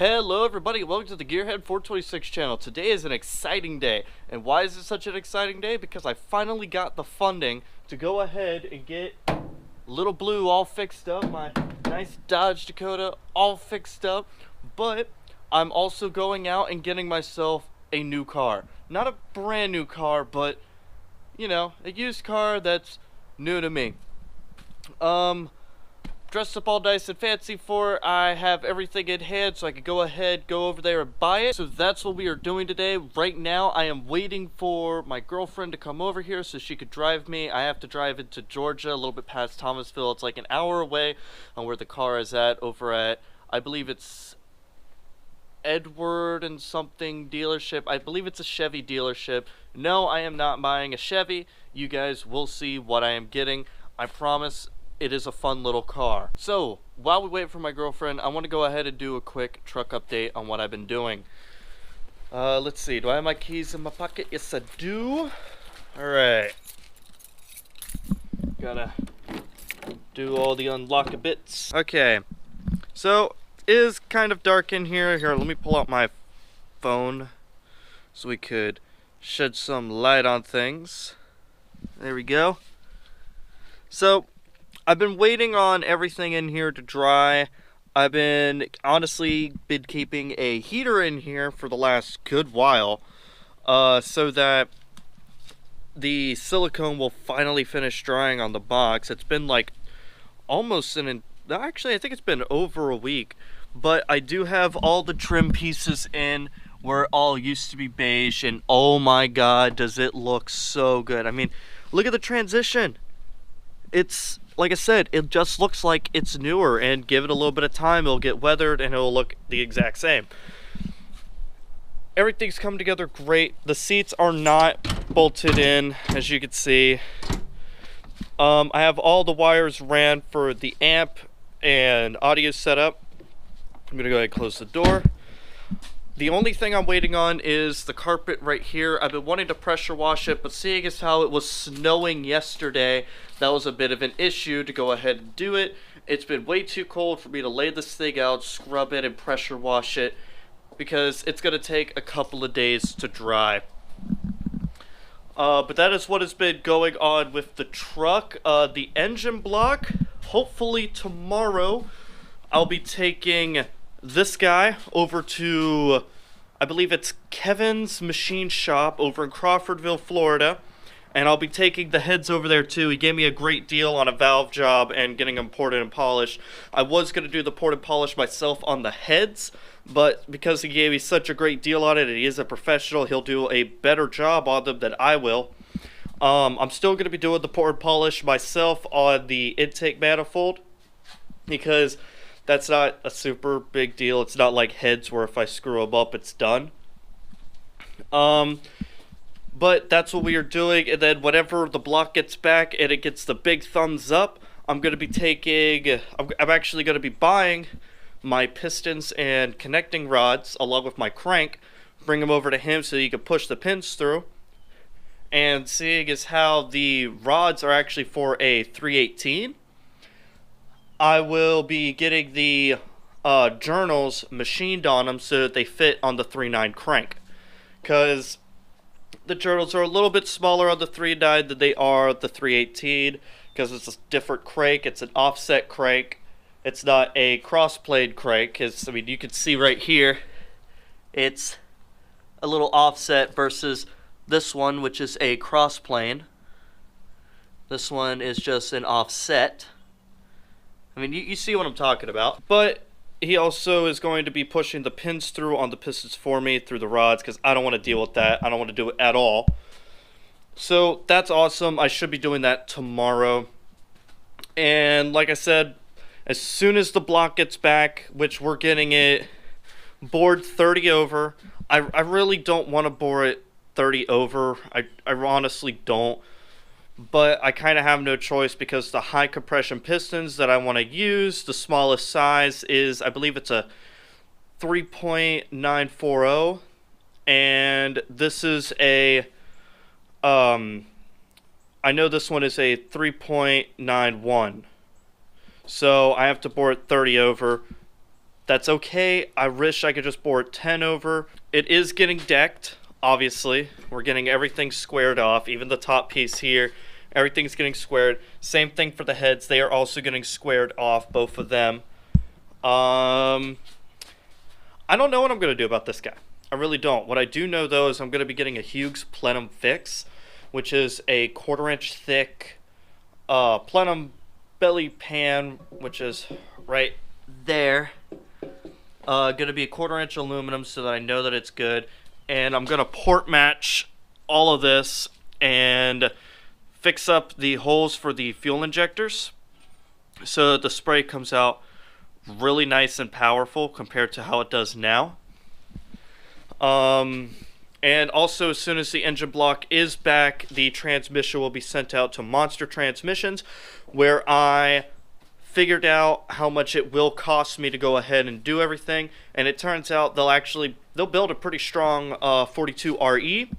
Hello everybody, welcome to the Gearhead 426 channel. Today is an exciting day. And why is it such an exciting day? Because I finally got the funding to go ahead and get Little Blue all fixed up. My nice Dodge Dakota all fixed up. But I'm also going out and getting myself a new car. Not a brand new car, but, you know, a used car that's new to me. Dressed up all nice and fancy for it. I have everything in hand so I could go over there and buy it. So that's what we are doing today. Right now I am waiting for my girlfriend to come over here so she could drive me. I have to drive into Georgia, a little bit past Thomasville. It's like an hour away on where the car is at, over at, I believe it's Edward and something dealership. I believe it's a Chevy dealership. No, I am not buying a Chevy. You guys will see what I am getting. I promise. It is a fun little car. So, while we wait for my girlfriend, I want to go ahead and do a quick truck update on what I've been doing. Let's see. Do I have my keys in my pocket? Yes, I do. Alright. Gotta do all the unlock bits. Okay. So, it is kind of dark in here. Here, let me pull out my phone so we could shed some light on things. There we go. So, I've been waiting on everything in here to dry. I've honestly been keeping a heater in here for the last good while, so that the silicone will finally finish drying on the box. It's been like almost actually I think it's been over a week, but I do have all the trim pieces in where it all used to be beige, and oh my god, does it look so good. I mean, look at the transition. It's, like I said, it just looks like it's newer, and give it a little bit of time, it'll get weathered and it'll look the exact same. Everything's come together great. The seats are not bolted in, as you can see. I have all the wires ran for the amp and audio setup. I'm gonna go ahead and close the door. The only thing I'm waiting on is the carpet right here. I've been wanting to pressure wash it, but seeing as how it was snowing yesterday, that was a bit of an issue to go ahead and do it. It's been way too cold for me to lay this thing out, scrub it, and pressure wash it, because it's going to take a couple of days to dry. But that is what has been going on with the truck. The engine block, hopefully tomorrow, I'll be taking this guy over to, I believe it's Kevin's Machine Shop over in Crawfordville, Florida, and I'll be taking the heads over there too. He gave me a great deal on a valve job and getting them ported and polished. I was going to do the port and polish myself on the heads, but because he gave me such a great deal on it and he is a professional, he'll do a better job on them than I will. I'm still going to be doing the port and polish myself on the intake manifold, because that's not a super big deal. It's not like heads where if I screw them up, it's done. But that's what we are doing. And then whenever the block gets back and it gets the big thumbs up, I'm going to be taking, I'm actually going to be buying my pistons and connecting rods along with my crank, bring them over to him so he can push the pins through. And seeing as how the rods are actually for a 318, I will be getting the journals machined on them so that they fit on the 3.9 crank, because the journals are a little bit smaller on the 3.9 than they are the 318, because it's a different crank. It's an offset crank. It's not a cross-plane crank, because I mean, you can see right here it's a little offset versus this one, which is a cross-plane. This one is just an offset. I mean, you see what I'm talking about. But he also is going to be pushing the pins through on the pistons for me through the rods, because I don't want to deal with that. I don't want to do it at all. So that's awesome. I should be doing that tomorrow. And like I said, as soon as the block gets back, which we're getting it bored 30 over. I really don't want to bore it 30 over. I honestly don't. But I kind of have no choice, because the high compression pistons that I want to use, the smallest size is, I believe it's a 3.940, and this is a, I know this one is a 3.91, so I have to bore it 30 over. That's okay. I wish I could just bore it 10 over. It is getting decked, obviously. We're getting everything squared off, even the top piece here. Everything's getting squared. Same thing for the heads. They are also getting squared off, both of them. I don't know what I'm going to do about this guy. I really don't. What I do know, though, is I'm going to be getting a Hughes Plenum Fix, which is a 1/4-inch thick plenum belly pan, which is right there. Going to be a 1/4-inch aluminum so that I know that it's good. And I'm going to port match all of this and fix up the holes for the fuel injectors so that the spray comes out really nice and powerful compared to how it does now. And also, as soon as the engine block is back, the transmission will be sent out to Monster Transmissions, where I figured out how much it will cost me to go ahead and do everything. And it turns out they'll build a pretty strong 42RE,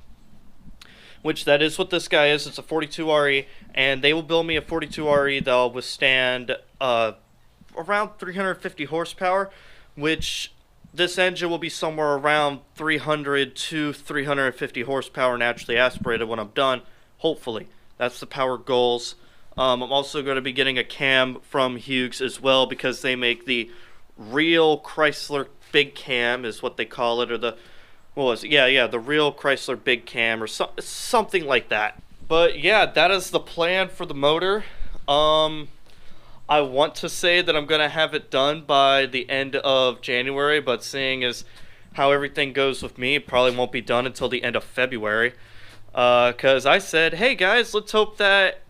which that is what this guy is. It's a 42RE, and they will build me a 42RE that'll withstand around 350 horsepower, which this engine will be somewhere around 300 to 350 horsepower naturally aspirated when I'm done, hopefully. That's the power goals. I'm also going to be getting a cam from Hughes as well, because they make the real Chrysler Big Cam is what they call it, or the, what was it? Yeah, the real Chrysler Big Cam, or something like that. But yeah, that is the plan for the motor. I want to say that I'm going to have it done by the end of January, but seeing as how everything goes with me, it probably won't be done until the end of February. Because I said, hey guys, let's hope that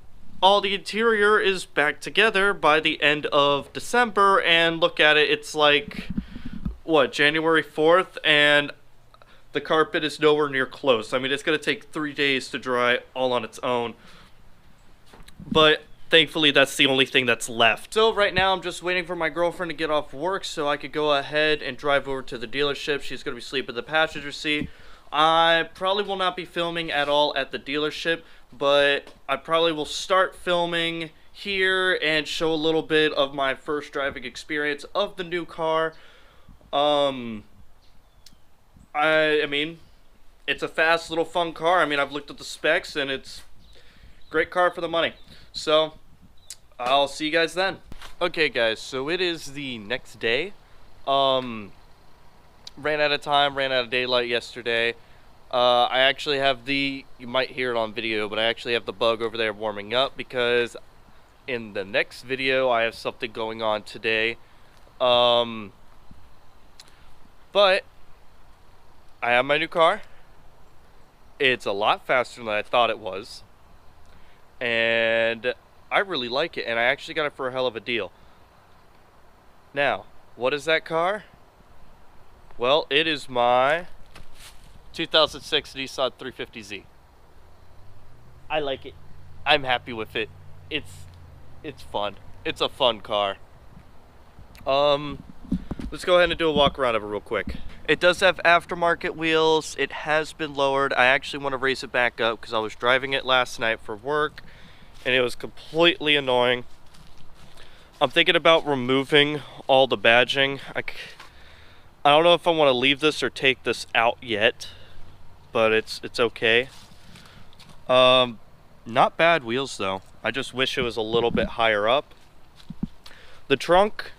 all the interior is back together by the end of December, and look at it, it's like, what, January 4th, and the carpet is nowhere near close. I mean, it's going to take 3 days to dry all on its own. But thankfully, that's the only thing that's left. So right now, I'm just waiting for my girlfriend to get off work so I could go ahead and drive over to the dealership. She's going to be sleeping in the passenger seat. I probably will not be filming at all at the dealership, but I probably will start filming here and show a little bit of my first driving experience of the new car. I mean, it's a fast little fun car. I mean, I've looked at the specs and it's a great car for the money. So I'll see you guys then. Okay guys, so it is the next day. Ran out of time, ran out of daylight yesterday. I actually have you might hear it on video, but I actually have the bug over there warming up, because in the next video I have something going on today. But I have my new car. It's a lot faster than I thought it was, and I really like it, and I actually got it for a hell of a deal. Now, what is that car? Well, it is my 2006 Nissan 350Z. I like it. I'm happy with it. It's fun. It's a fun car. Let's go ahead and do a walk around of it real quick. It does have aftermarket wheels. It has been lowered. I actually want to raise it back up because I was driving it last night for work and it was completely annoying. I'm thinking about removing all the badging. I don't know if I want to leave this or take this out yet, but it's okay. Not bad wheels though. I just wish it was a little bit higher up. The trunk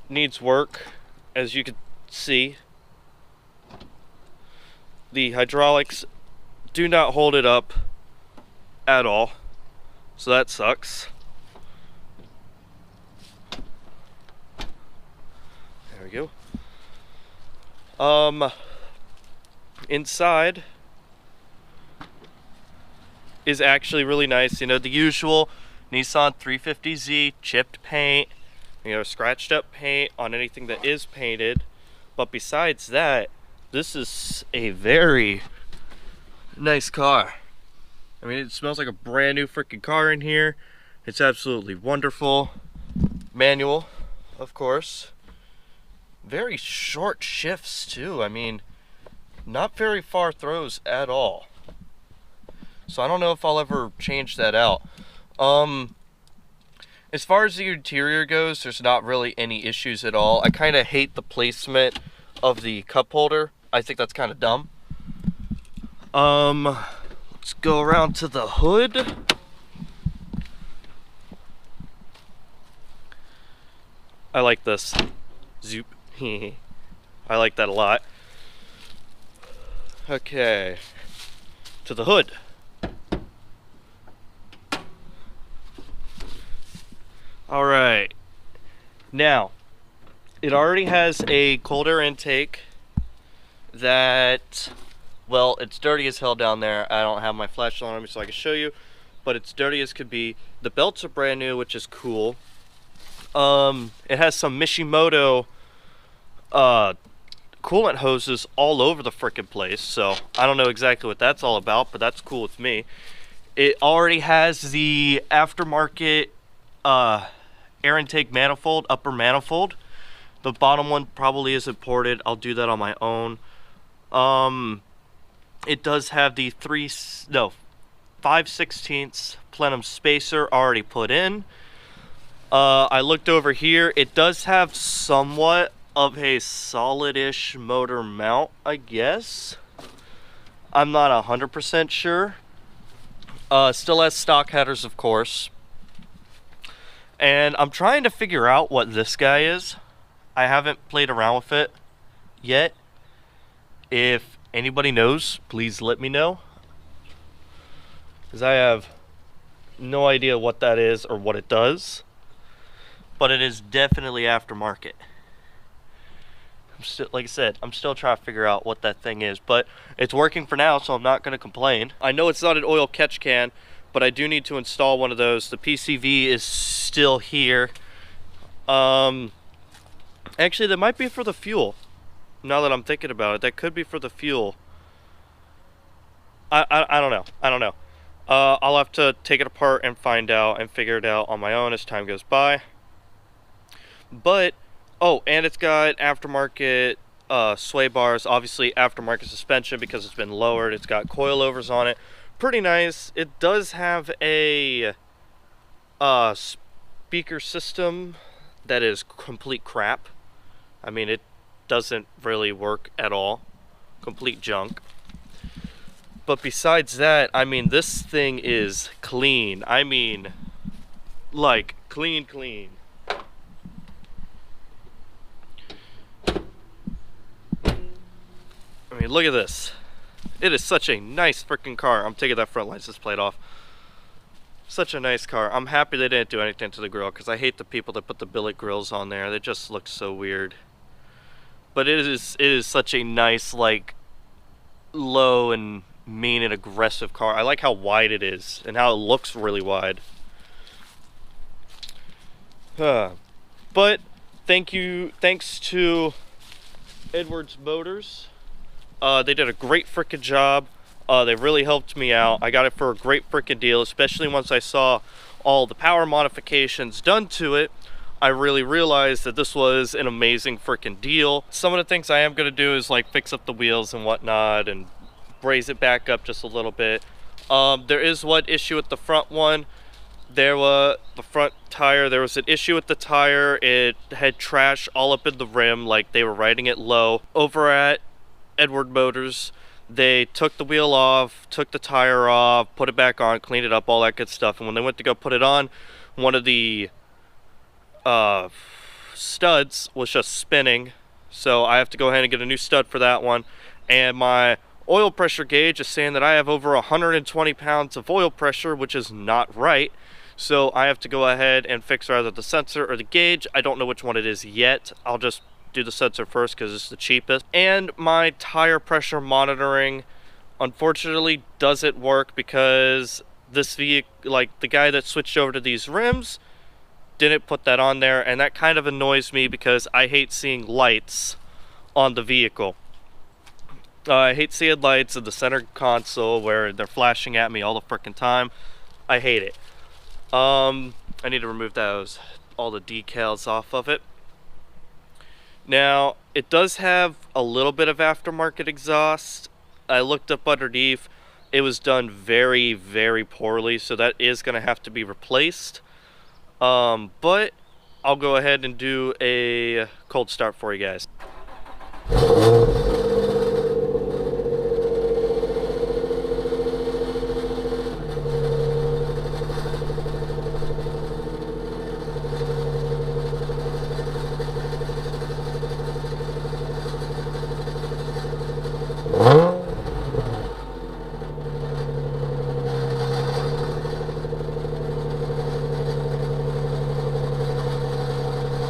needs work, as you can see. The hydraulics do not hold it up at all, so that sucks. There we go. Inside is actually really nice. You know, the usual Nissan 350Z chipped paint, you know, scratched up paint on anything that is painted. But besides that, this is a very nice car. I mean, it smells like a brand new freaking car in here. It's absolutely wonderful. Manual, of course. Very short shifts too. I mean, not very far throws at all. So I don't know if I'll ever change that out. As far as the interior goes, there's not really any issues at all. I kind of hate the placement of the cup holder. I think that's kind of dumb. Let's go around to the hood. I like this. Zoop. I like that a lot. Okay. To the hood. Alright. Now, it already has a cold air intake that, well, it's dirty as hell down there. I don't have my flashlight on me so I can show you, but it's dirty as could be. The belts are brand new, which is cool. It has some Mishimoto coolant hoses all over the frickin' place, so I don't know exactly what that's all about, but that's cool with me. It already has the aftermarket air intake manifold, upper manifold. The bottom one probably is imported. I'll do that on my own. It does have the 5/16 plenum spacer already put in. I looked over here. It does have somewhat of a solid-ish motor mount, I guess. I'm not 100% sure. Still has stock headers, of course. And I'm trying to figure out what this guy is. I haven't played around with it yet. If anybody knows, please let me know. Because I have no idea what that is or what it does. But it is definitely aftermarket. Like I said, I'm still trying to figure out what that thing is. But it's working for now, so I'm not going to complain. I know it's not an oil catch can, but I do need to install one of those. The PCV is still here. Actually, that might be for the fuel. Now that I'm thinking about it, that could be for the fuel. I don't know. I don't know. I'll have to take it apart and find out and figure it out on my own as time goes by. But, oh, and it's got aftermarket sway bars. Obviously, aftermarket suspension because it's been lowered. It's got coilovers on it. Pretty nice. It does have a speaker system that is complete crap. I mean, it doesn't really work at all. Complete junk. But besides that, I mean, this thing is clean. I mean, like, clean. I mean, look at this. It is such a nice freaking car. I'm taking that front license plate off. Such a nice car. I'm happy they didn't do anything to the grill because I hate the people that put the billet grills on there. They just look so weird. But it is such a nice, like, low and mean and aggressive car. I like how wide it is and how it looks really wide. But thanks to Edwards Motors. They did a great frickin' job. They really helped me out. I got it for a great frickin' deal, especially once I saw all the power modifications done to it. I really realized that this was an amazing frickin' deal. Some of the things I am going to do is like fix up the wheels and whatnot and raise it back up just a little bit. There is one issue with the front one. There was the front tire. There was an issue with the tire. It had trash all up in the rim, like they were riding it low. Over at Edward Motors, they took the wheel off, took the tire off, put it back on, cleaned it up, all that good stuff. And when they went to go put it on, one of the studs was just spinning, so I have to go ahead and get a new stud for that one. And my oil pressure gauge is saying that I have over 120 pounds of oil pressure, which is not right. So I have to go ahead and fix either the sensor or the gauge. I don't know which one it is yet. I'll just do the sensor first because it's the cheapest. And my tire pressure monitoring unfortunately doesn't work because this vehicle, like the guy that switched over to these rims, didn't put that on there, and that kind of annoys me because I hate seeing lights on the vehicle. I hate seeing lights in the center console where they're flashing at me all the frickin' time. I hate it. I need to remove all the decals off of it. Now, it does have a little bit of aftermarket exhaust. I looked up underneath. It was done very, very poorly, so that is going to have to be replaced. But I'll go ahead and do a cold start for you guys.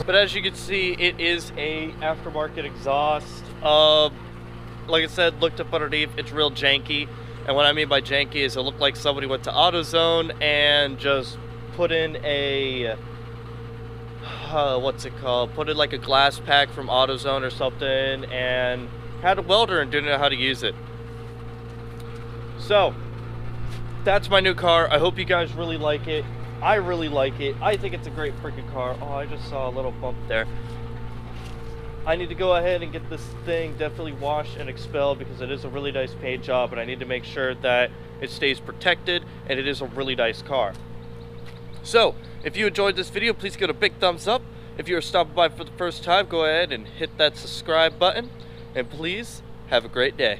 But as you can see, it is a aftermarket exhaust. Like I said, looked up underneath, it's real janky. And what I mean by janky is it looked like somebody went to AutoZone and just put in a, what's it called? Put in like a glass pack from AutoZone or something and had a welder and didn't know how to use it. So, that's my new car. I hope you guys really like it. I really like it. I think it's a great freaking car. Oh, I just saw a little bump there. I need to go ahead and get this thing definitely washed and expelled because it is a really nice paint job, and I need to make sure that it stays protected, and it is a really nice car. So, if you enjoyed this video, please give it a big thumbs up. If you're stopping by for the first time, go ahead and hit that subscribe button, and please have a great day.